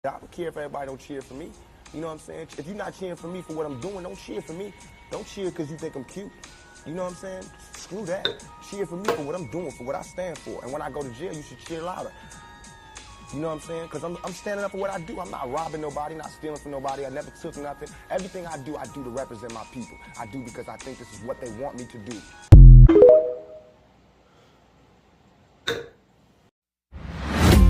I don't care if everybody don't cheer for me. You know what I'm saying? If you're not cheering for me for what I'm doing, don't cheer for me. Don't cheer because you think I'm cute. You know what I'm saying? Screw that. Cheer for me for what I'm doing, for what I stand for. And when I go to jail, you should cheer louder. You know what I'm saying? Because I'm standing up for what I do. I'm not robbing nobody, not stealing from nobody. I never took nothing. Everything I do to represent my people. I do because I think this is what they want me to do.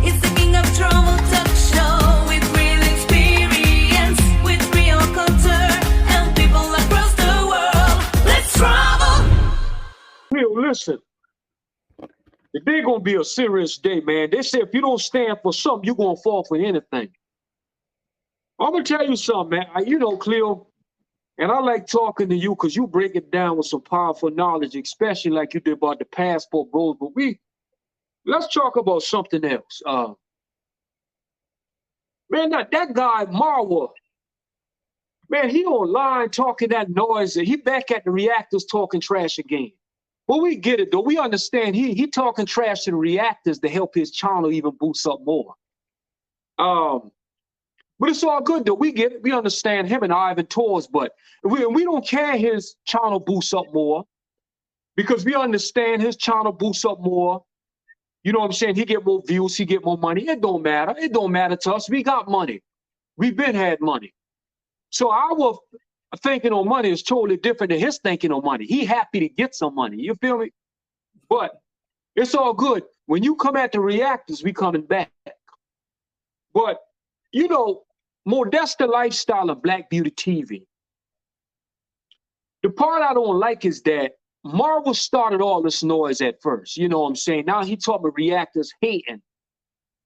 It's the King of Trouble talk show with real experience, with real culture and people across the world. Let's travel. Yo, listen. Today gonna be a serious day, man. They say if you don't stand for something, you're gonna fall for anything. I'm gonna tell you something, man. You know, Cleo, and I like talking to you because you break it down with some powerful knowledge, especially like you did about the passport bros. But let's talk about something else. Man, that guy Marwa, man, he online talking that noise. He back at the Reactors talking trash again. Well, we get it though. We understand he talking trash to the Reactors to help his channel even boost up more. But it's all good though. We get it. We understand him and Ivan Tours, but we don't care his channel boosts up more because we understand his channel boosts up more. You know what I'm saying? He get more views, he get more money. It don't matter. It don't matter to us. We got money. We been had money. So our thinking on money is totally different than his thinking on money. He happy to get some money. You feel me? But it's all good. When you come at the Reactors, we coming back. But, you know, that's the lifestyle of Black Beauty TV. The part I don't like is that Marwa started all this noise at first. You know what I'm saying? Now he talking about Reactors hating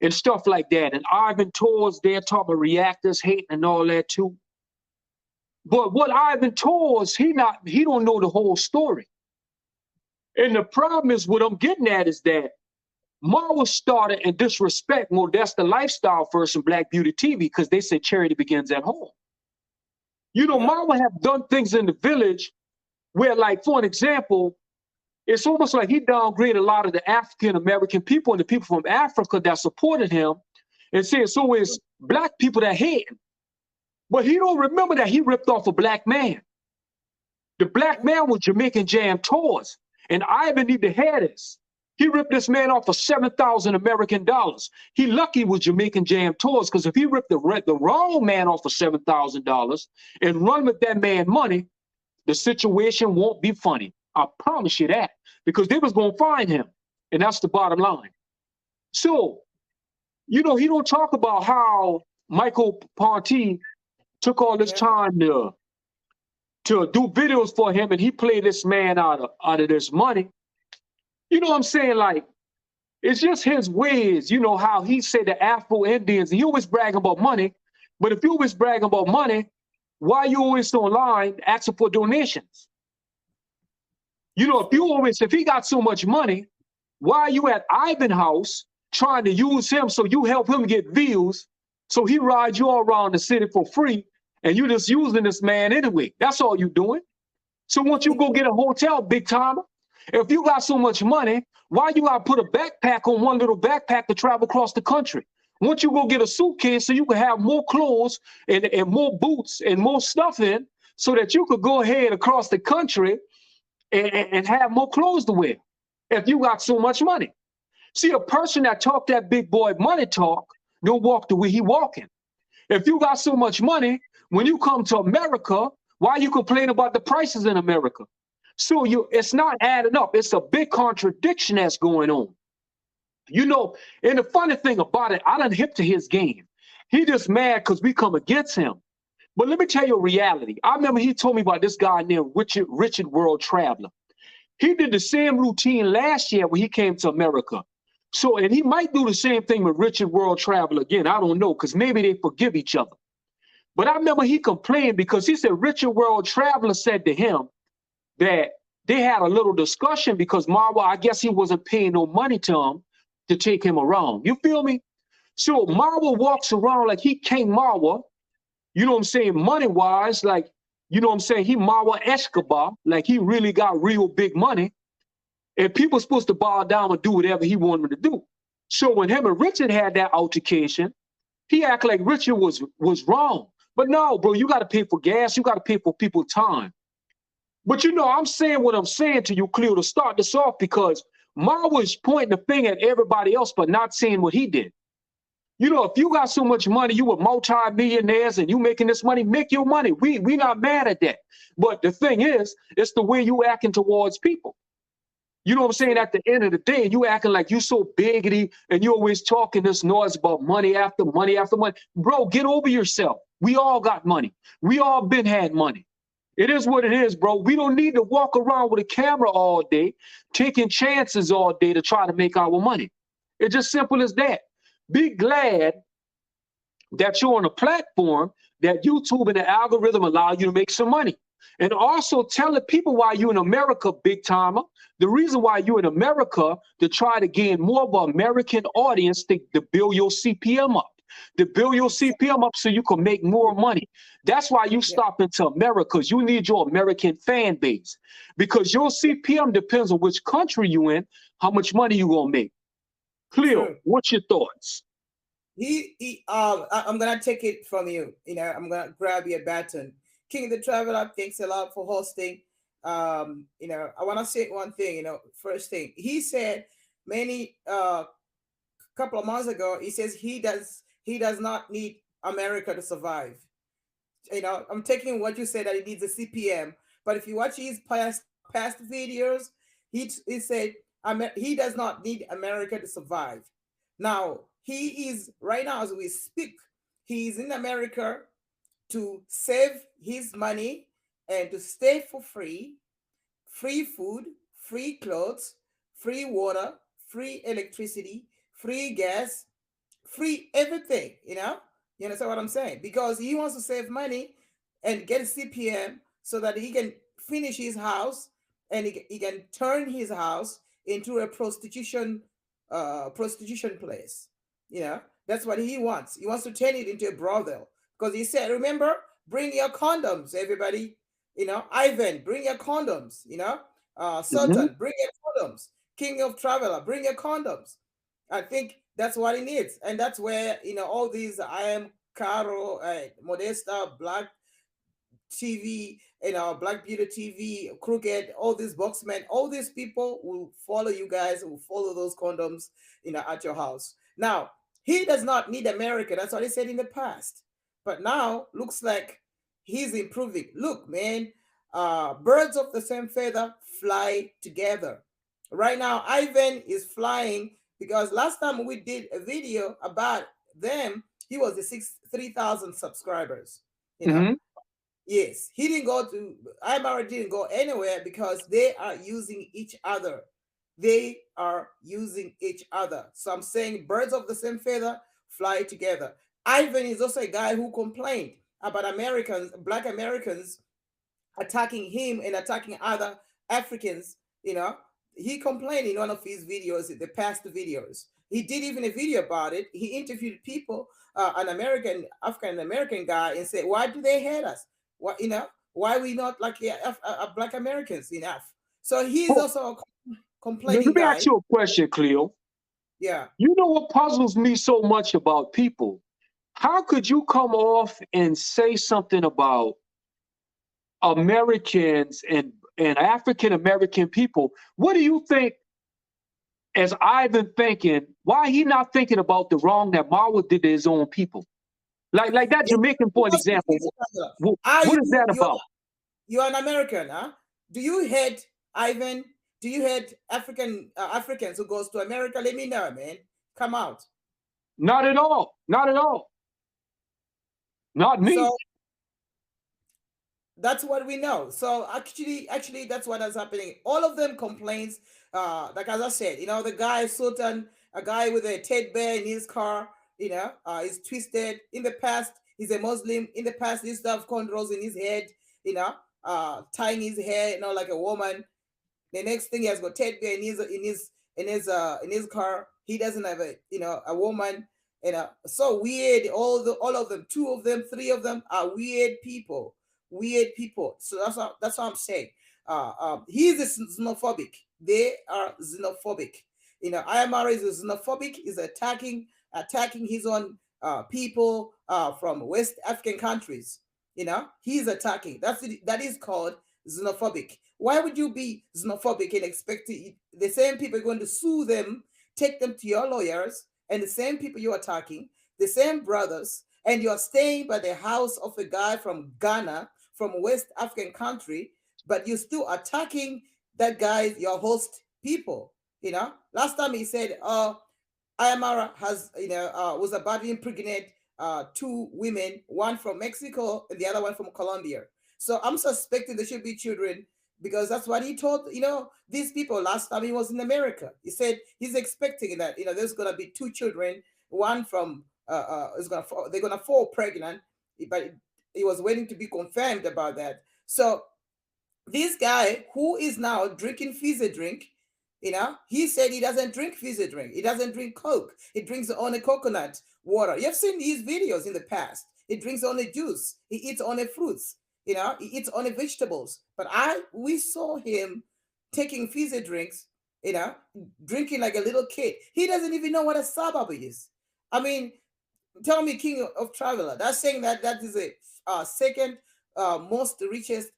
and stuff like that. And Ivan Tours, they're talking about Reactors hating and all that too. But what Ivan Tours, he don't know the whole story. And the problem is what I'm getting at is that Marwa started and disrespect that's the lifestyle first in Black Beauty TV because they say charity begins at home. You know, Marwa have done things in the village where, like, for an example, it's almost like he downgraded a lot of the African American people and the people from Africa that supported him and said, so it's Black people that hate him. But he don't remember that he ripped off a Black man. The Black man was Jamaican Jam Tours, and Ivan need to hear this. He ripped this man off for 7,000 American dollars. He lucky with Jamaican Jam Tours, because if he ripped the wrong man off for $7,000 and run with that man money, the situation won't be funny. I promise you that, because they was going to find him, and that's the bottom line. So, you know, he don't talk about how Michael Ponty took all this time to do videos for him, and he played this man out of this money. You know what I'm saying? Like, it's just his ways. You know how he said the Afro-Indians, he always bragging about money, but if you always bragging about money, why you always online asking for donations? You know, if he got so much money, why are you at Ivan's house trying to use him so you help him get views, so he rides you all around the city for free, and you just using this man anyway? That's all you doing. So once you go get a hotel, big timer, if you got so much money, why you gotta put a backpack on one little backpack to travel across the country? Once you go get a suitcase so you can have more clothes and more boots and more stuff in, so that you could go ahead across the country and have more clothes to wear if you got so much money. See, a person that talk that big boy money talk don't walk the way he walking. If you got so much money, when you come to America, why you complain about the prices in America? So it's not adding up. It's a big contradiction that's going on. You know, and the funny thing about it, I done hip to his game. He just mad because we come against him. But let me tell you a reality. I remember he told me about this guy named Richard World Traveler. He did the same routine last year when he came to America. So, and he might do the same thing with Richard World Traveler again. I don't know, because maybe they forgive each other. But I remember he complained because he said Richard World Traveler said to him that they had a little discussion because Marwa, I guess he wasn't paying no money to him to take him around. You feel me? So Marwa walks around like he King Marwa, you know what I'm saying, money-wise, like, you know what I'm saying, he Marwa Escobar, like he really got real big money, and people supposed to bow down and do whatever he wanted them to do. So when him and Richard had that altercation, He act like Richard was wrong. But no, bro, you got to pay for gas. You got to pay for people's time. But you know, I'm saying what I'm saying to you, Cleo, to start this off, because Marwa is pointing the finger at everybody else, but not saying what he did. You know, if you got so much money, you were multi-millionaires and you making this money, make your money. We not mad at that. But the thing is, it's the way you acting towards people. You know what I'm saying? At the end of the day, you acting like you so biggity and you always talking this noise about money after money after money. Bro, get over yourself. We all got money. We all been had money. It is what it is, bro. We don't need to walk around with a camera all day, taking chances all day to try to make our money. It's just simple as that. Be glad that you're on a platform that YouTube and the algorithm allow you to make some money. And also tell the people why you're in America, big timer. The reason why you're in America, to try to gain more of an American audience to build your CPM up. To build your CPM up so you can make more money. That's why you stop into America, because you need your American fan base. Because your CPM depends on which country you in, how much money you gonna make. Cleo, what's your thoughts? I'm gonna take it from you. You know, I'm gonna grab your baton. King of the Traveler, thanks a lot for hosting. You know, I want to say one thing. You know, first thing he said many couple of months ago. He says he does not need America to survive. You know, I'm taking what you said that he needs a CPM, but if you watch his past videos, he said he does not need America to survive. Now he is right now as we speak. He's in America to save his money and to stay for free food, free clothes, free water, free electricity, free gas, free everything, you know? You understand what I'm saying? Because he wants to save money and get a CPM so that he can finish his house and he can turn his house into a prostitution place. You know, that's what he wants. He wants to turn it into a brothel. Because he said, remember, bring your condoms, everybody. You know, Ivan, bring your condoms. You know, Sultan, bring your condoms. King of Traveler, bring your condoms. I think that's what he needs. And that's where, you know, all these I Am Caro, Modesta, Black TV, you know, Black Beauty TV, Crooked, all these boxmen, all these people will follow you guys, will follow those condoms, you know, at your house. Now, he does not need America. That's what he said in the past. But now looks like he's improving. Look, man, birds of the same feather fly together. Right now, Ivan is flying because last time we did a video about them, he was the 3,000 subscribers. You know, yes, he didn't go to. Imara didn't go anywhere because they are using each other. They are using each other. So I'm saying birds of the same feather fly together. Ivan is also a guy who complained about Americans, Black Americans, attacking him and attacking other Africans. You know, he complained in one of his videos, the past videos. He did even a video about it. He interviewed people, an African American guy, and said, "Why do they hate us? What, you know, why are we not like Black Americans enough?" So he's also a complaining Let me guy. ask you a question, Cleo. Yeah. You know what puzzles me so much about people? How could you come off and say something about Americans and African American people? What do you think, as Ivan thinking, why he not thinking about the wrong that Marwa did to his own people? Like that Jamaican, for example. What is that about? You're an American, huh? Do you hate Ivan? Do you hate Africans who goes to America? Let me know, man. Come out. Not at all. Not at all. Not me. So that's what we know. So actually, that's what is happening. All of them complains. Like as I said, you know, the guy Sultan, a guy with a teddy bear in his car, you know, is twisted. In the past, he's a Muslim. In the past, he used to have cornrows in his head, you know, tying his hair, you know, like a woman. The next thing, he has got teddy bear in his car. He doesn't have a woman. You know, so weird. All of them, 2 of them, 3 of them are weird people. Weird people. So that's what I'm saying. He's xenophobic. They are xenophobic. You know, IMR is xenophobic. Is attacking his own people from West African countries. You know, he's attacking. That is called xenophobic. Why would you be xenophobic and expect the same people are going to sue them, take them to your lawyers, and the same people you're attacking, the same brothers, and you're staying by the house of a guy from Ghana, from West African country, but you're still attacking that guy, your host people. You know, last time he said, Ayamara has, was about to impregnate two women, one from Mexico and the other one from Colombia. So I'm suspecting there should be children because that's what he told, these people last time he was in America. He said he's expecting that, there's going to be two children, one from, they're going to fall pregnant, but he was waiting to be confirmed about that. So this guy who is now drinking fizzy drink, he said he doesn't drink fizzy drink. He doesn't drink Coke. He drinks only coconut water. You've seen these videos in the past. He drinks only juice. He eats only fruits. He eats only vegetables. But we saw him taking fizzy drinks, drinking like a little kid. He doesn't even know what a suburb is. I mean, tell me, King of Traveler, that's saying that is a second most richest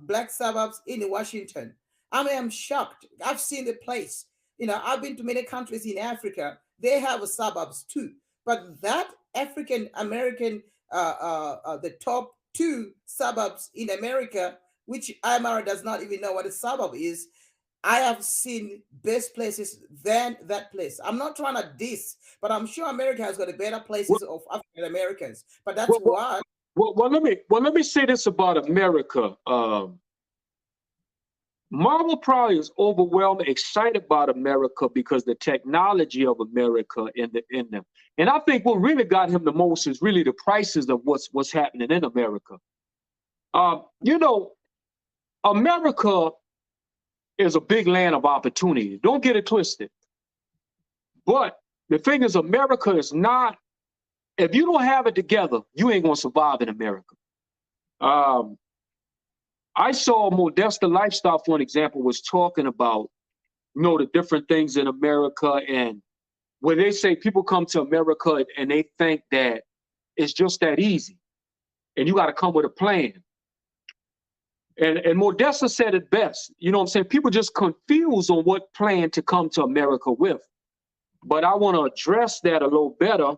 black suburbs in Washington. I mean, I'm shocked. I've seen the place. I've been to many countries in Africa. They have suburbs too. But that African American, the top two suburbs in America, which Amara does not even know what a suburb is, I have seen best places than that place. I'm not trying to diss, but I'm sure America has got a better places of African Americans. But that's why. Well, let me say this about America. Marvel probably is overwhelmed, excited about America because the technology of America in them. And I think what really got him the most is really the prices of what's happening in America. America is a big land of opportunity. Don't get it twisted. But the thing is, America is not, if you don't have it together, you ain't gonna survive in America. I saw Modesta Lifestyle, for an example, was talking about, the different things in America, and where they say people come to America and they think that it's just that easy, and you got to come with a plan. And Modesta said it best. You know what I'm saying? People just confused on what plan to come to America with. But I want to address that a little better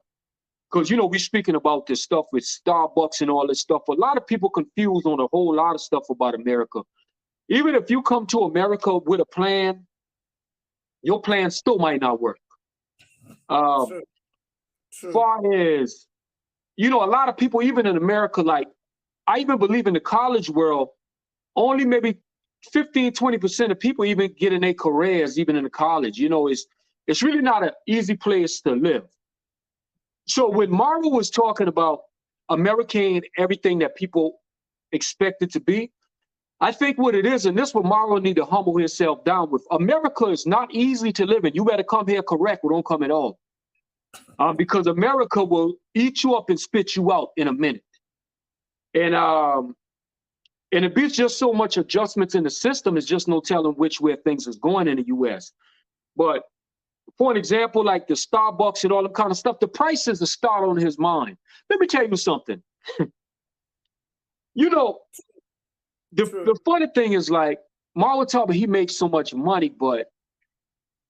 because, we're speaking about this stuff with Starbucks and all this stuff. A lot of people confused on a whole lot of stuff about America. Even if you come to America with a plan, your plan still might not work. True. Far as, a lot of people, even in America, like, I even believe in the college world, only maybe 15, 20% of people even get in their careers, even in the college. It's really not an easy place to live. So when Marwa was talking about America and everything that people expect it to be, I think what it is, and this is what Marwa need to humble himself down with. America is not easy to live in. You better come here correct or don't come at all. Because America will eat you up and spit you out in a minute. And it be just so much adjustments in the system, it's just no telling which way things is going in the US. But for an example, like the Starbucks and all that kind of stuff, the prices are start on his mind. Let me tell you something. The funny thing is, like, Marwa told me he makes so much money, but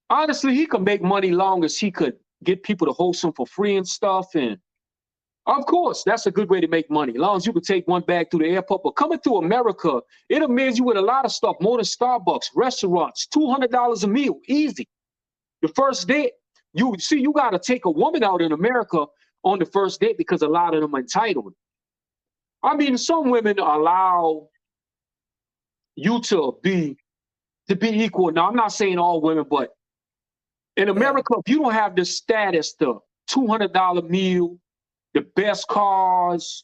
honestly, he could make money long as he could get people to host him for free and stuff. And of course, that's a good way to make money, as long as you can take one bag through the airport. But coming through America, it amaze you with a lot of stuff, more than Starbucks, restaurants, $200 a meal, easy. The first date, you got to take a woman out in America on the first date because a lot of them are entitled. I mean, some women allow you to be equal. Now, I'm not saying all women, but in America, if you don't have the status, the $200 meal, the best cars,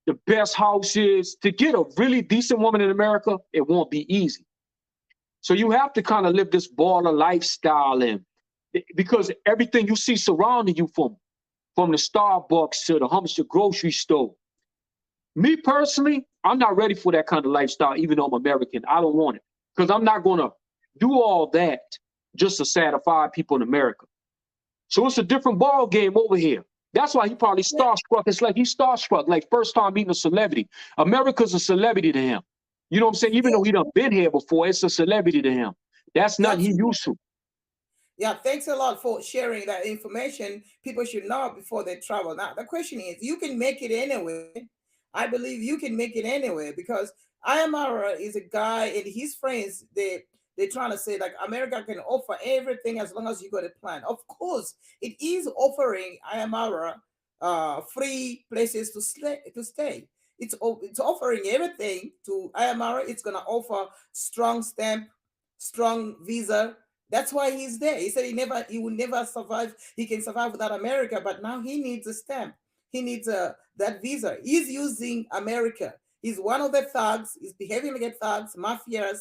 the best houses, to get a really decent woman in America, it won't be easy. So you have to kind of live this baller lifestyle, and because everything you see surrounding you, from the Starbucks to the Humster grocery store. Me personally, I'm not ready for that kind of lifestyle, even though I'm American. I don't want it because I'm not going to do all that just to satisfy people in America. So it's a different ball game over here. That's why he probably starstruck. It's like he's starstruck, like first time meeting a celebrity. America's a celebrity to him. You know what I'm saying? Even though he done been here before, it's a celebrity to him. That's nothing he used to. Yeah, thanks a lot for sharing that information. People should know before they travel. Now, the question is, you can make it anyway. I believe you can make it anyway because Ayamara is a guy and his friends, they're trying to say like America can offer everything as long as you got a plan. Of course, it is offering Ayamara free places to stay. It's offering everything to Ayamara. It's gonna offer strong stamp, strong visa. That's why he's there. He said he will never survive. He can survive without America, but now he needs a stamp. He needs that visa. He's using America. He's one of the thugs. He's behaving like thugs, mafias,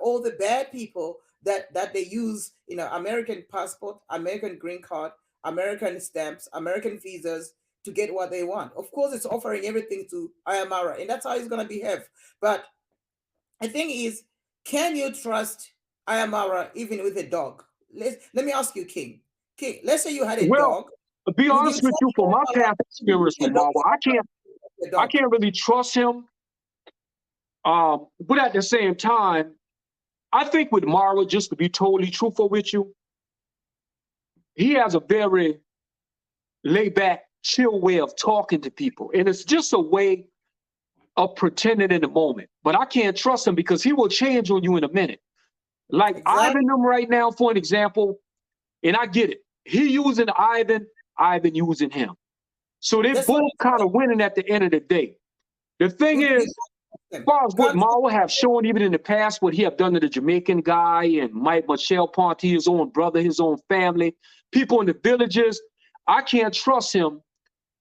all the bad people that they use, American passport, American green card, American stamps, American visas to get what they want. Of course, it's offering everything to Ayamara, and that's how he's gonna behave. But the thing is, can you trust Ayamara even with a dog? Let me ask you, King. King, let's say you had a dog. To be honest with you, from my past experience with Marwa, I can't really trust him. But at the same time, I think with Marwa, just to be totally truthful with you, he has a very laid back, chill way of talking to people. And it's just a way of pretending in the moment. But I can't trust him because he will change on you in a minute. Like Ivan them right now, for an example, and I get it. He using Ivan using him. So they're both kind of winning at the end of the day. The thing is, as far as what Marwa have shown even in the past, what he have done to the Jamaican guy and Michel Ponty, his own brother, his own family, people in the villages, I can't trust him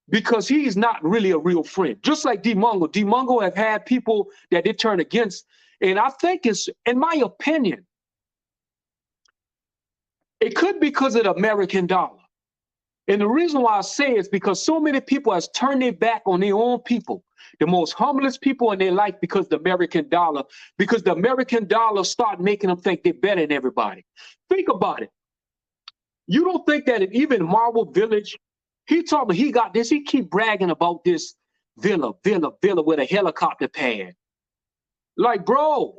because he's not really a real friend. Just like D Mungo. D Mungo have had people that they turn against. And I think it's, in my opinion, it could be because of the American dollar. And the reason why I say it is because so many people has turned their back on their own people, the most humblest people in their life because of the American dollar, because the American dollar start making them think they're better than everybody. Think about it. You don't think that in even Marwa Village, he told me he got this, he keep bragging about this villa with a helicopter pad. Like, bro,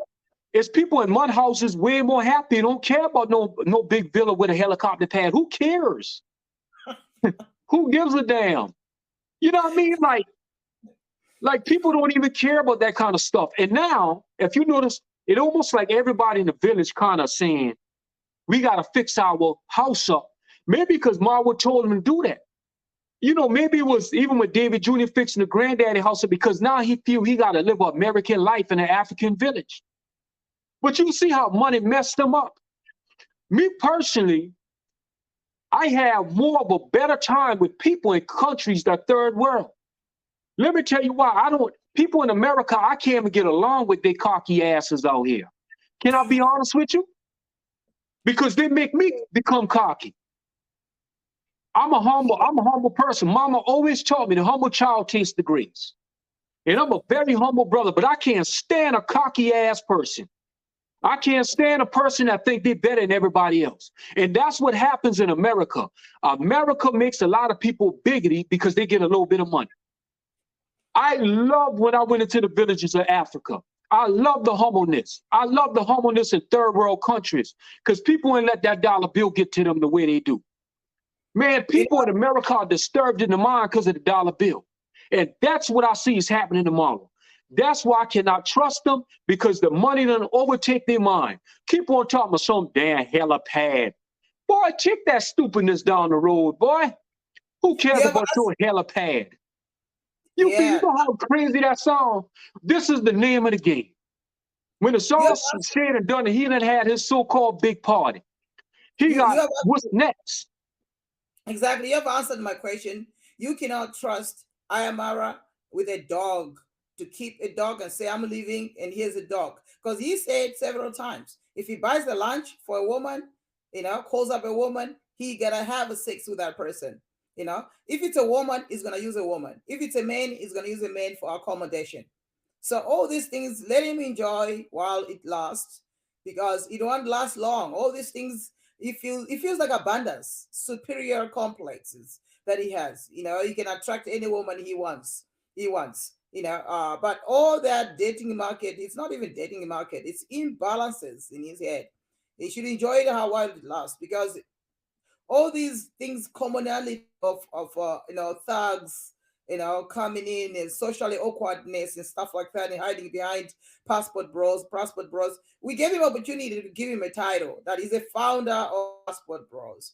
it's people in mud houses way more happy and don't care about no big villa with a helicopter pad. Who cares? Who gives a damn? You know what I mean? Like people don't even care about that kind of stuff. And now, if you notice, it almost like everybody in the village kind of saying, we got to fix our house up. Maybe because Marwa told him to do that. You know, maybe it was even with David Jr. fixing the granddaddy house up because now he feel he got to live an American life in an African village. But you see how money messed them up. Me personally, I have more of a better time with people in countries that third world. Let me tell you why. People in America, I can't even get along with their cocky asses out here. Can I be honest with you? Because they make me become cocky. I'm a humble person. Mama always taught me the humble child tastes the grace. And I'm a very humble brother, but I can't stand a cocky ass person. I can't stand a person that think they're better than everybody else. And that's what happens in America. America makes a lot of people bigoted because they get a little bit of money. I love when I went into the villages of Africa. I love the humbleness. I love the humbleness in third world countries because people ain't let that dollar bill get to them the way they do. Man, people in America are disturbed in the mind because of the dollar bill. And that's what I see is happening tomorrow. That's why I cannot trust them because the money done overtake their mind. Keep on talking about some damn helipad. Boy, take that stupidness down the road, boy. Who cares about your helipad? You know how crazy that sounds? This is the name of the game. When it's all said and done, he done had his so-called big party. What's next? Exactly. You have answered my question. You cannot trust Ayamara with a dog, to keep a dog and say, I'm leaving and here's a dog. Because he said several times, if he buys the lunch for a woman, calls up a woman, he gotta have a sex with that person. If it's a woman, he's gonna use a woman. If it's a man, he's gonna use a man for accommodation. So all these things, let him enjoy while it lasts, because it won't last long. All these things, it feels like abundance, superior complexes that he has. You know, he can attract any woman he wants. You know, but all that dating market, it's not even dating market, it's imbalances in his head. He should enjoy it how while it lasts, because all these things, commonality of you know, thugs, you know, coming in and socially awkwardness and stuff like that, and hiding behind passport bros. We gave him opportunity to give him a title that he's a founder of passport bros,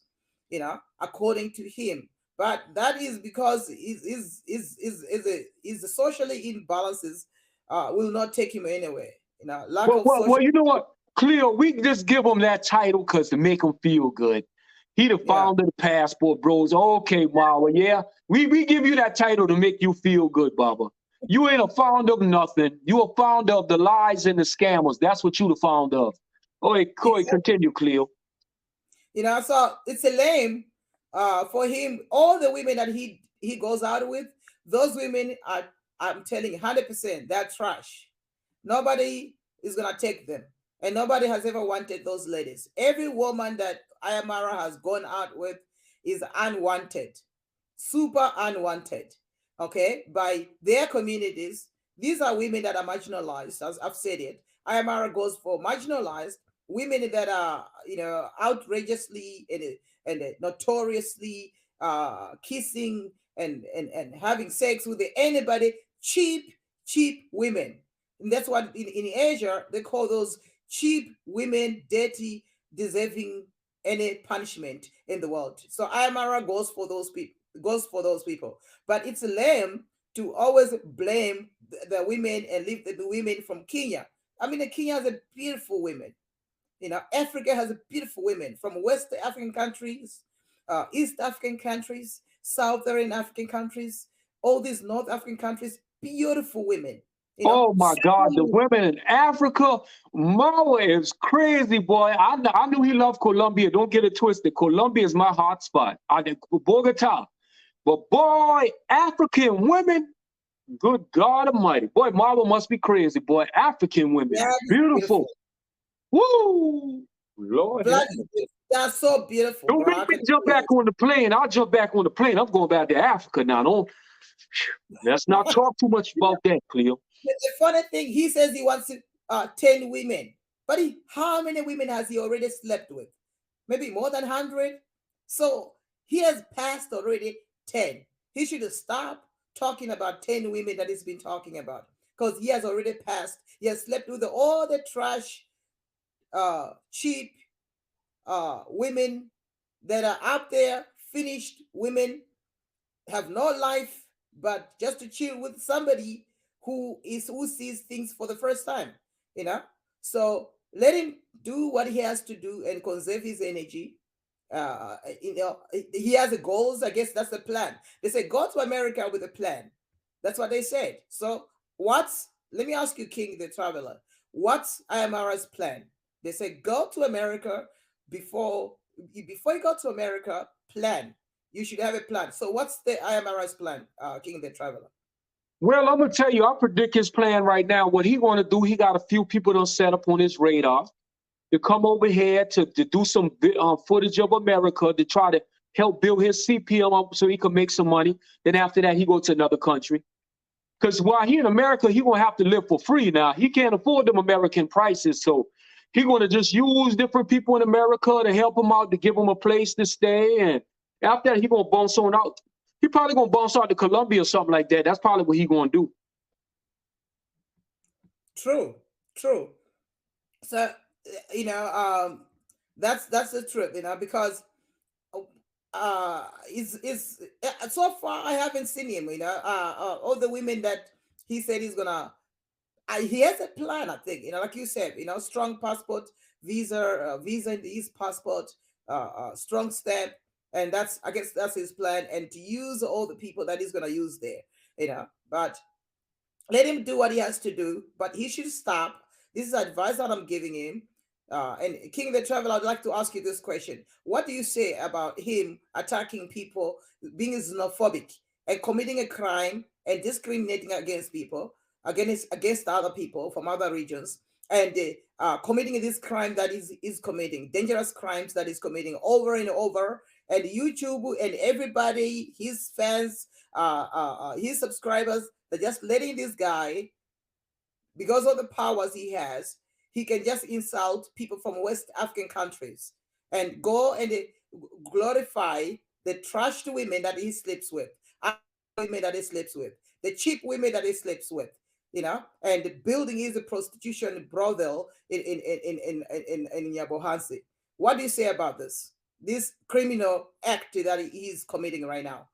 you know, according to him. But that is because is the socially imbalances will not take him anywhere. You know, lack of social. Well, you know what, Cleo, we can just give him that title because to make him feel good. He the Yeah. founder of the Passport Bros. Okay, Marwa, yeah. We give you that title to make you feel good, Baba. You ain't a founder of nothing. You a founder of the lies and the scammers. That's what you the founder of. Okay, continue, Cleo. You know, so it's a lame for him. All the women that he goes out with, those women are, I'm telling you, 100%, they're trash. Nobody is gonna take them, and nobody has ever wanted those ladies. Every woman that Ayamara has gone out with is unwanted, super unwanted. Okay, by their communities. These are women that are marginalized, as I've said it. Ayamara goes for marginalized women that are, you know, outrageously and notoriously kissing and having sex with anybody, cheap women. And that's what in Asia they call those cheap women, dirty, deserving any punishment in the world. So Ayamara goes for those people. But it's lame to always blame the women and leave the women from Kenya. I mean, Kenya has a beautiful women. You know, Africa has a beautiful women from West African countries, East African countries, Southern African countries, all these North African countries, beautiful women. You know, Oh my God, the women in Africa, Marwa is crazy, boy. I knew he loved Colombia. Don't get it twisted. Colombia is my hot spot. I did Bogota. But boy, African women, good God Almighty. Boy, Marwa must be crazy, boy. African women, yeah, beautiful. Woo! Lord. Black is beautiful. That's so beautiful, Don't bro. I make me can jump tell back you. on the plane. I'll jump back on the plane. I'm going back to Africa now. Let's not talk too much about that, Cleo. The funny thing, he says he wants 10 women, but how many women has he already slept with? Maybe more than 100. So he has passed already 10. He should have stopped talking about 10 women that he's been talking about, because he has already passed. He has slept with all the trash, cheap women that are out there, finished women, have no life but just to chill with somebody who sees things for the first time, you know. So let him do what he has to do and conserve his energy. You know, he has a goals. I guess that's the plan. They say go to America with a plan. That's what they said. So let me ask you, King the Traveler, what's Ayamara's plan? They say go to America. Before you go to America, plan. You should have a plan. So what's the Ayamara's plan, King the Traveler? Well, I'm gonna tell you, I predict his plan right now. What he gonna do? He got a few people to set up on his radar to come over here to do some footage of America to try to help build his CPM up so he can make some money. Then after that, he go to another country. Because while he in America, he gonna have to live for free now. He can't afford them American prices, so he gonna just use different people in America to help him out, to give him a place to stay. And after that, he gonna bounce on out. He probably gonna bounce out to Colombia or something like that. That's probably what he gonna do. True. So you know, that's the truth, you know, because is so far I haven't seen him, you know, all the women that he said he's gonna he has a plan, I think, you know, like you said, you know, strong passport, visa in his passport, strong stamp, and I guess that's his plan, and to use all the people that he's gonna use there, you know. But let him do what he has to do, but he should stop. This is advice that I'm giving him. And King the Traveler, I'd like to ask you this question. What do you say about him attacking people, being xenophobic, and committing a crime and discriminating against people, against other people from other regions, and committing this crime that is committing, dangerous crimes that is committing over and over, and YouTube and everybody, his fans, his subscribers, they're just letting this guy, because of the powers he has, he can just insult people from West African countries and go and glorify the trashed women that he sleeps with, women that he sleeps with, the cheap women that he sleeps with, you know, and the building is a prostitution brothel in Yabohansi. What do you say about this criminal act that he's committing right now?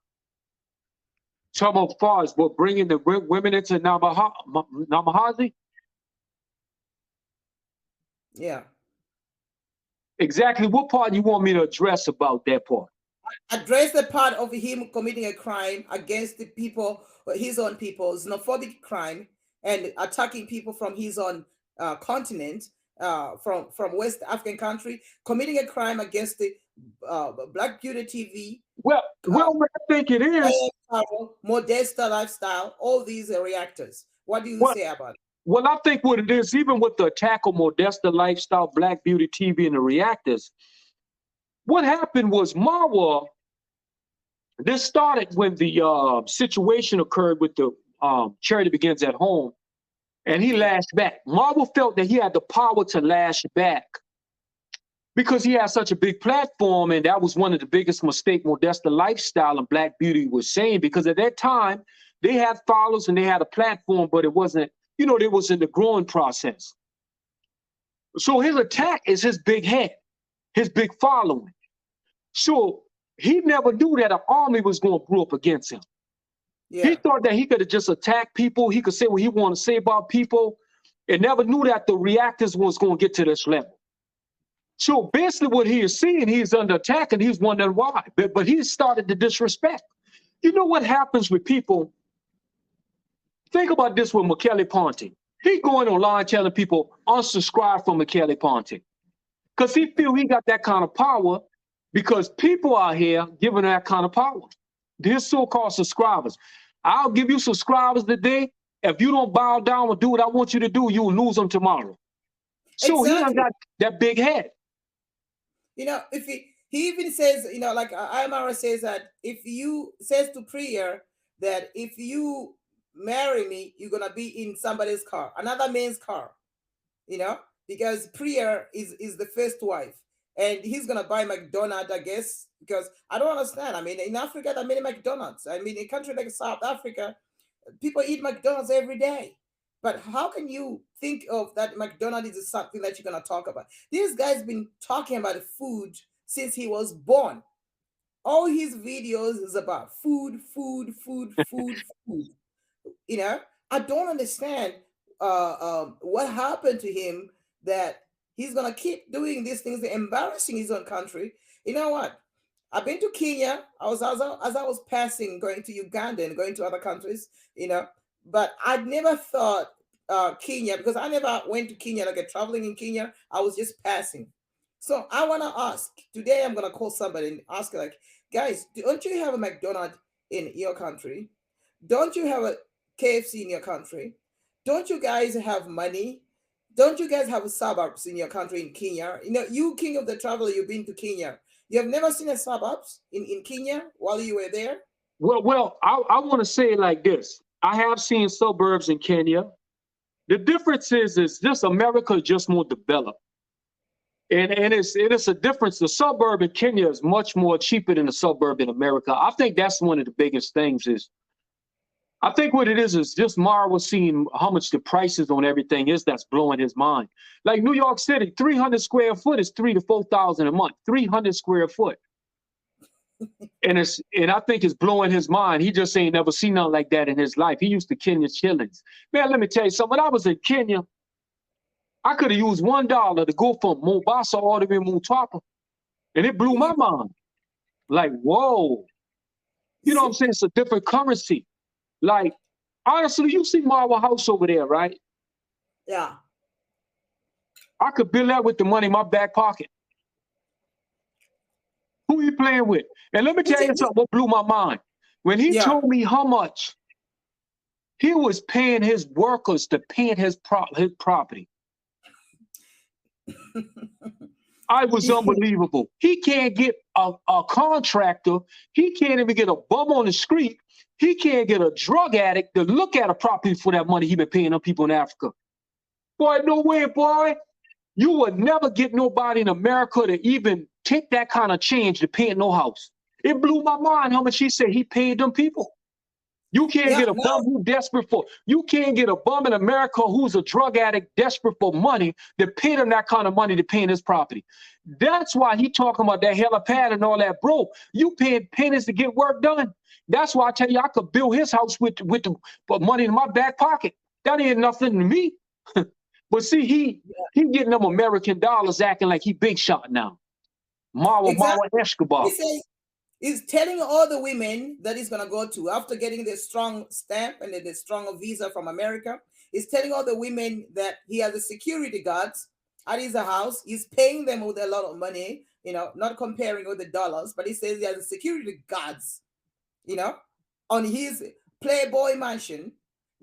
Talking about far as what bringing the women into Namahazi? Yeah. Exactly what part you want me to address about that part? Address the part of him committing a crime against the people, his own people, xenophobic crime, and attacking people from his own continent, from West African country, committing a crime against the Black Beauty TV. Well, what I think it is. Modesta lifestyle, all these reactors. What do you say about it? Well, I think what it is, even with the attack on Modesta lifestyle, Black Beauty TV, and the reactors, what happened was Marwa, this started when the situation occurred with the Charity Begins at Home, and he lashed back. Marwa felt that he had the power to lash back because he had such a big platform, and that was one of the biggest mistakes Modesta lifestyle and Black Beauty was saying, because at that time, they had followers and they had a platform, but it wasn't, you know, it was in the growing process. So his attack is his big head, his big following. So he never knew that an army was going to grow up against him. Yeah. He thought that he could have just attacked people. He could say what he wanted to say about people, and never knew that the reactors was going to get to this level. So basically what he is seeing, he's under attack, and he's wondering why. But he started to disrespect. You know what happens with people? Think about this with Michele Ponte. He going online telling people, unsubscribe from Michele Ponte. Because he feel he got that kind of power because people are here giving that kind of power. His so-called subscribers. I'll give you subscribers today. If you don't bow down and do what I want you to do, you'll lose them tomorrow. So he done got that big head. You know, if he even says, you know, like Imara says that if you says to Priya that if you marry me, you're gonna be in somebody's car, another man's car, you know, because Priya is the first wife, and he's gonna buy McDonald's, I guess, because I don't understand. I mean, in Africa, there are many McDonald's. I mean, in a country like South Africa, people eat McDonald's every day. But how can you think of that McDonald's is something that you're gonna talk about? This guy's been talking about food since he was born. All his videos is about food, food, food, food, food. You know, I don't understand what happened to him that he's gonna keep doing these things, embarrassing his own country. You know what? I've been to Kenya. As I was passing, going to Uganda and going to other countries, you know, but I'd never thought Kenya, because I never went to Kenya, like traveling in Kenya. I was just passing. So I want to ask today. I'm gonna call somebody and ask, like, guys, don't you have a McDonald's in your country? Don't you have a KFC in your country? Don't you guys have money? Don't you guys have suburbs in your country in Kenya? You know, you king of the traveler, you've been to Kenya. You have never seen a suburbs in Kenya while you were there? Well, I want to say it like this. I have seen suburbs in Kenya. The difference is just America is just more developed. And it's a difference. The suburb in Kenya is much more cheaper than the suburb in America. I think that's one of the biggest things is, I think what it is just Marwa seeing how much the prices on everything is that's blowing his mind. Like New York City, 300 square foot is $3,000 to $4,000 a month, 300 square foot. And I think it's blowing his mind. He just ain't never seen nothing like that in his life. He used to Kenya shillings. Man, let me tell you something. When I was in Kenya, I could have used $1 to go from Mombasa all the way to Mutwapa. And it blew my mind. Like, whoa. You know what I'm saying? It's a different currency. Like, honestly, you see Marwa house over there, right? Yeah. I could build that with the money in my back pocket. Who you playing with? And let me tell you something, what blew my mind. When he told me how much he was paying his workers to paint his property. I was unbelievable. He can't get a contractor. He can't even get a bum on the street. He can't get a drug addict to look at a property for that money he been paying them people in Africa. Boy, no way, boy. You would never get nobody in America to even take that kind of change to paint no house. It blew my mind how much he said he paid them people. You can't get a bum who desperate for. You can't get a bum in America who's a drug addict desperate for money to pay them that kind of money to paint his property. That's why he talking about that helipad and all that, bro. You paying pennies to get work done. That's why I tell you I could build his house with the money in my back pocket. That ain't nothing to me. But see, he getting them American dollars acting like he big shot now. Marwa Escobar. He says he's telling all the women that he's gonna go to after getting the strong stamp and the strong visa from America. He's telling all the women that he has the security guards at his house. He's paying them with a lot of money, you know, not comparing with the dollars, but he says he has the security guards, you know, on his Playboy mansion.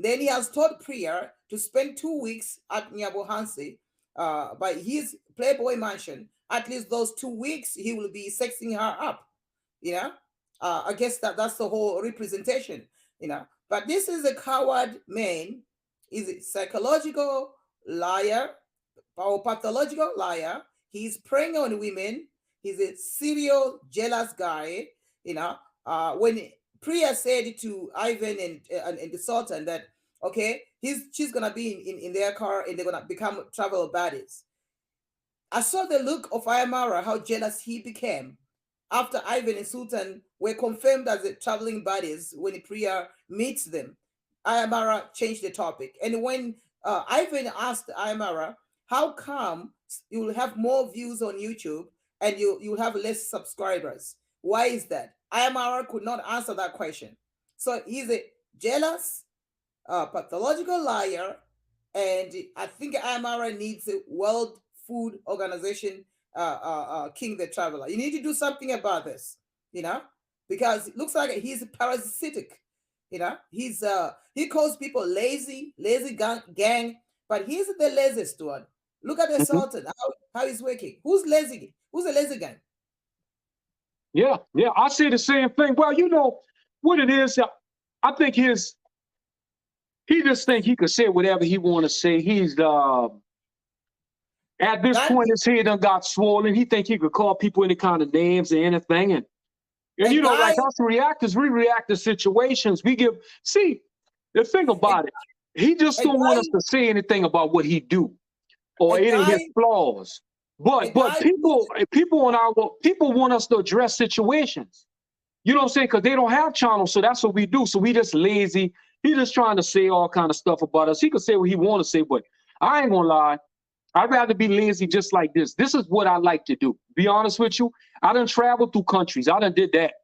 Then he has told Priya to spend 2 weeks at Nyabohansi by his Playboy mansion. At least those 2 weeks, he will be sexing her up. You know, I guess that's the whole representation, you know. But this is a coward man. He's a psychological liar or pathological liar. He's preying on women. He's a serial jealous guy, you know. When Priya said to Ivan and the Sultan that, okay, she's gonna be in their car and they're gonna become travel buddies. I saw the look of Ayamara, how jealous he became after Ivan and Sultan were confirmed as the traveling buddies. When Priya meets them, Ayamara changed the topic. And when Ivan asked Ayamara, how come you will have more views on YouTube and you will have less subscribers? Why is that? Ayamara could not answer that question. So he's a jealous, pathological liar, and I think Ayamara needs a World Food Organization King the Traveler. You need to do something about this, you know, because it looks like he's parasitic. You know, he calls people lazy gang, but he's the laziest one. Look at the Sultan, how he's working. Who's lazy? Who's a lazy gang? Yeah, I say the same thing. Well, you know what it is. I think he just think he could say whatever he want to say. He's at this point his head done got swollen. He think he could call people any kind of names or anything, and you know, like us reactors, we react to situations. We give. See, the thing about it, he just don't want us to say anything about what he do or any of his flaws. But people want us to address situations. You know what I'm saying? Because they don't have channels, so that's what we do. So we just lazy. He just trying to say all kind of stuff about us. He could say what he want to say, but I ain't gonna lie. I'd rather be lazy just like this. This is what I like to do. Be honest with you. I done traveled through countries. I done did that.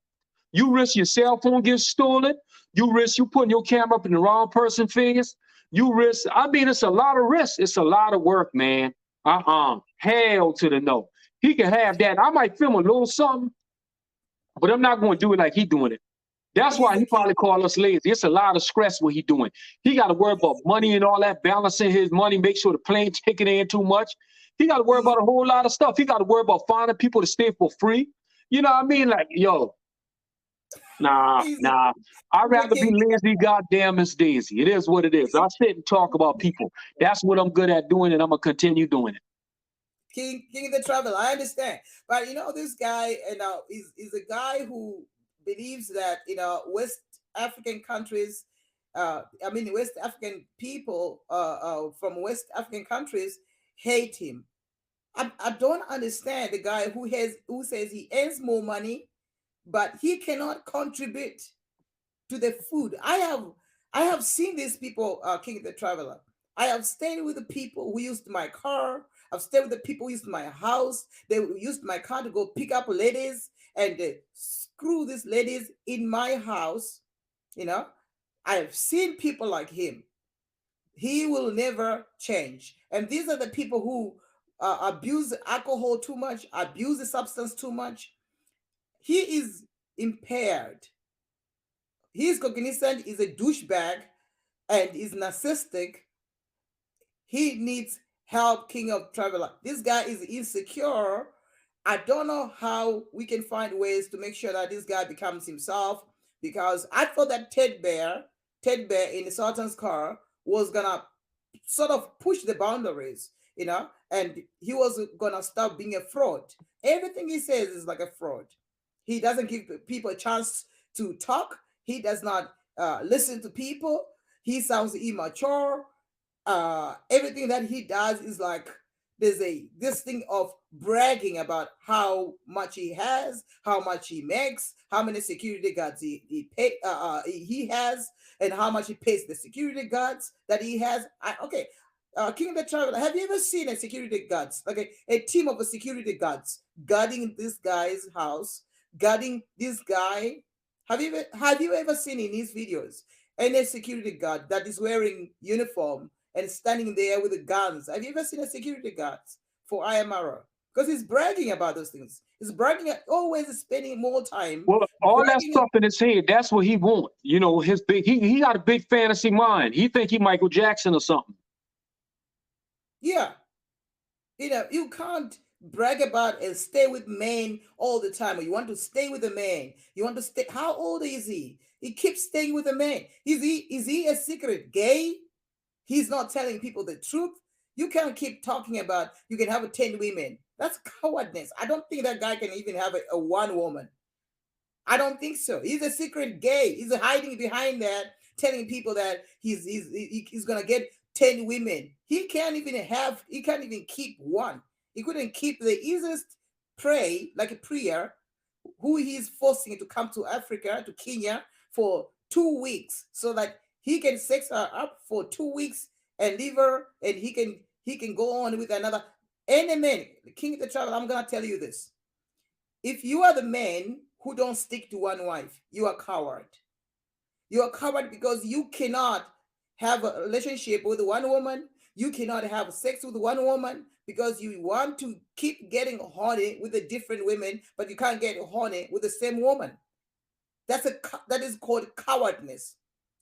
You risk your cell phone getting stolen. You risk you putting your camera up in the wrong person's face. You risk, I mean, it's a lot of risk. It's a lot of work, man. Hell to the no. He can have that. I might film a little something, but I'm not going to do it like he doing it. That's why he probably call us lazy. It's a lot of stress what he doing. He got to worry about money and all that, balancing his money, make sure the plane ticket ain't too much. He got to worry about a whole lot of stuff. He got to worry about finding people to stay for free. You know what I mean? Like, yo, nah. I'd rather be lazy, goddamn Miss Daisy. It is what it is. I sit and talk about people. That's what I'm good at doing, and I'm going to continue doing it. King the Traveler, I understand. But, you know, this guy, you know, is a guy who believes that, you know, West African countries, West African people from West African countries hate him. I don't understand the guy who says he earns more money, but he cannot contribute to the food. I have seen these people, King the Traveler. I have stayed with the people who used my car. I've stayed with the people who used my house. They used my car to go pick up ladies and screw these ladies in my house. You know, I have seen people like him. He will never change. And these are the people who abuse alcohol too much, abuse the substance too much. He is impaired. His cognizant is a douchebag and is narcissistic. He needs help, King of Traveler. This guy is insecure I don't know how we can find ways to make sure that this guy becomes himself, because I thought that Ted Bear in the Sultan's car was gonna sort of push the boundaries, and he was gonna stop being a fraud. Everything he says is like a fraud. He doesn't give people a chance to talk. He does not listen to people. He sounds immature. Everything that he does is like there's this thing of bragging about how much he has, how much he makes, how many security guards he has, and how much he pays the security guards that he has. Okay, King the Traveler, have you ever seen a security guards, like a team of security guards guarding this guy's house, guarding this guy? Have you ever seen in his videos any security guard that is wearing uniform and standing there with the guns? Have you ever seen a security guard for Ayamara? Because he's bragging about those things. He's bragging always spending more time Well, all that bragging. stuff in his head, that's what he want. His big he got a big fantasy mind. He think he Michael Jackson or something. Yeah, you can't brag about and stay with men all the time. Or you want to stay with a man. You want to stay. How old is he? He keeps staying with a man. Is he a secret gay? He's not telling people the truth. You can't keep talking about you can have 10 women. That's cowardness. I don't think that guy can even have a one woman. I don't think so. He's a secret gay. He's hiding behind that, telling people that he's gonna get 10 women. He can't even keep one. He couldn't keep the easiest prey, like a prayer, who he's forcing to come to Africa, to Kenya for 2 weeks, so that he can sex her up for 2 weeks and leave her, and he can go on with another. Any man, King of the Travel, I'm gonna tell you this. If you are the man who don't stick to one wife, you are coward. You are coward because you cannot have a relationship with one woman. You cannot have sex with one woman because you want to keep getting horny with the different women, but you can't get horny with the same woman. That is called cowardness.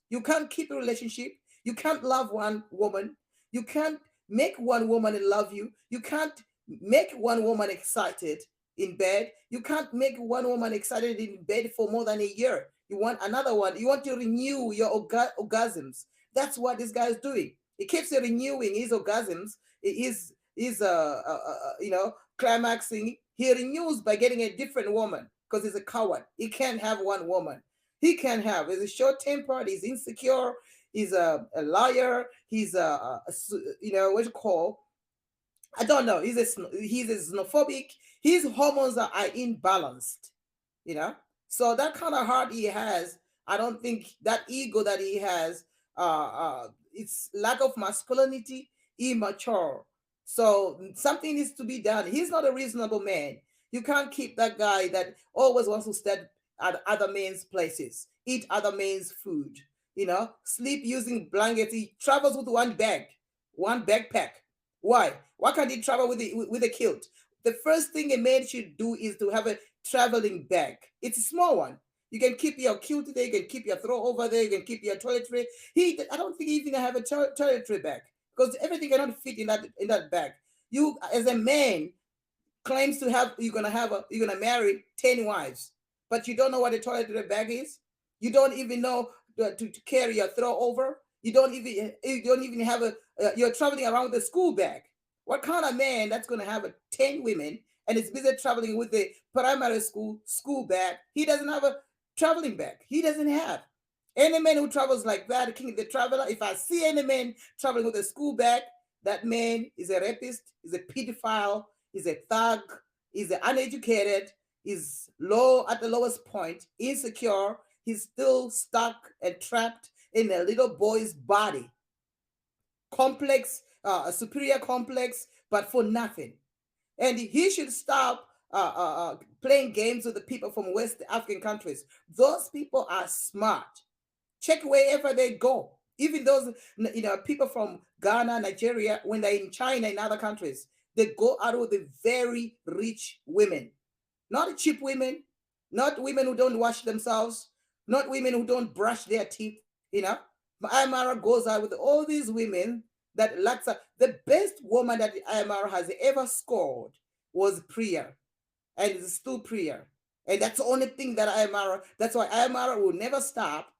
You can't keep a relationship. You can't love one woman. You can't make one woman love you. You can't make one woman excited in bed. You can't make one woman excited in bed for more than a year. You want another one. You want to renew your orgasms. That's what this guy is doing. He keeps renewing his orgasms. His climaxing. He renews by getting a different woman because he's a coward. He can't have one woman. He's a short-tempered. He's insecure. He's a liar. He's what you call. I don't know. He's a xenophobic. His hormones are imbalanced. So that kind of heart he has, I don't think that ego that he has, it's lack of masculinity, immature. So something needs to be done. He's not a reasonable man. You can't keep that guy that always wants to stay at other men's places, eat other men's food, sleep using blankets. He travels with one backpack. Why? Why can't he travel with a kilt? The first thing a man should do is to have a traveling bag. It's a small one. You can keep your kilt there. You can keep your throw over there. You can keep your toiletry. I don't think he even have a toiletry bag because everything cannot fit in that bag. You, as a man, claims to have you're gonna marry 10 wives, but you don't know what a toiletry bag is. You don't even know to carry your throw over. You don't even have you're traveling around with a school bag. What kind of man that's going to have 10 women and is busy traveling with the primary school bag? He doesn't have a traveling bag. He doesn't have. Any man who travels like that, King of the Traveler, if I see any man traveling with a school bag, that man is a rapist, is a pedophile, is a thug, is uneducated, is at the lowest point, insecure. He's still stuck and trapped in a little boy's body. Complex, a superior complex, but for nothing. And he should stop playing games with the people from West African countries. Those people are smart. Check wherever they go. Even those people from Ghana, Nigeria, when they're in China and other countries, they go out with the very rich women. Not cheap women, not women who don't wash themselves, not women who don't brush their teeth, Ayamara goes out with all these women that the best woman that Ayamara has ever scored was Priya. and it's still Priya. And that's the only thing that that's why Ayamara will never stop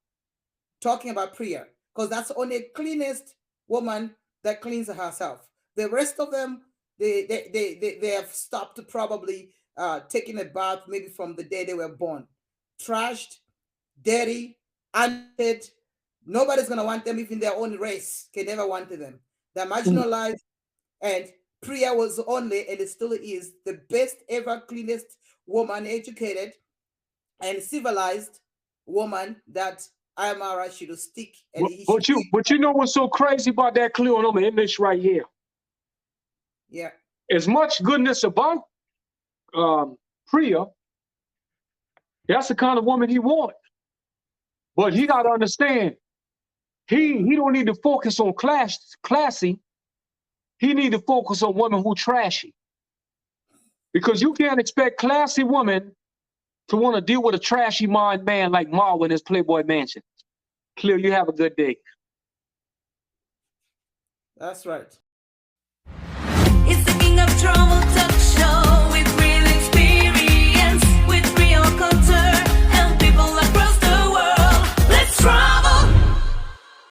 talking about Priya, because that's the only cleanest woman that cleans herself. The rest of them, they have stopped probably taking a bath maybe from the day they were born. Trashed, dirty, unfit. Nobody's gonna want them even their own race can never want them. They're marginalized, and Priya was only, and it still is, the best ever, cleanest woman, educated and civilized woman that Ayamara should stick. And but you know what's so crazy about that, Cleo? And I'm gonna end this right here. Yeah. As much goodness about Priya, that's the kind of woman he wanted. But he got to understand, he don't need to focus on classy. He need to focus on women who trashy. Because you can't expect classy women to want to deal with a trashy mind man like Marwa in his Playboy mansion. Clear, you have a good day. That's right. It's the king of trouble.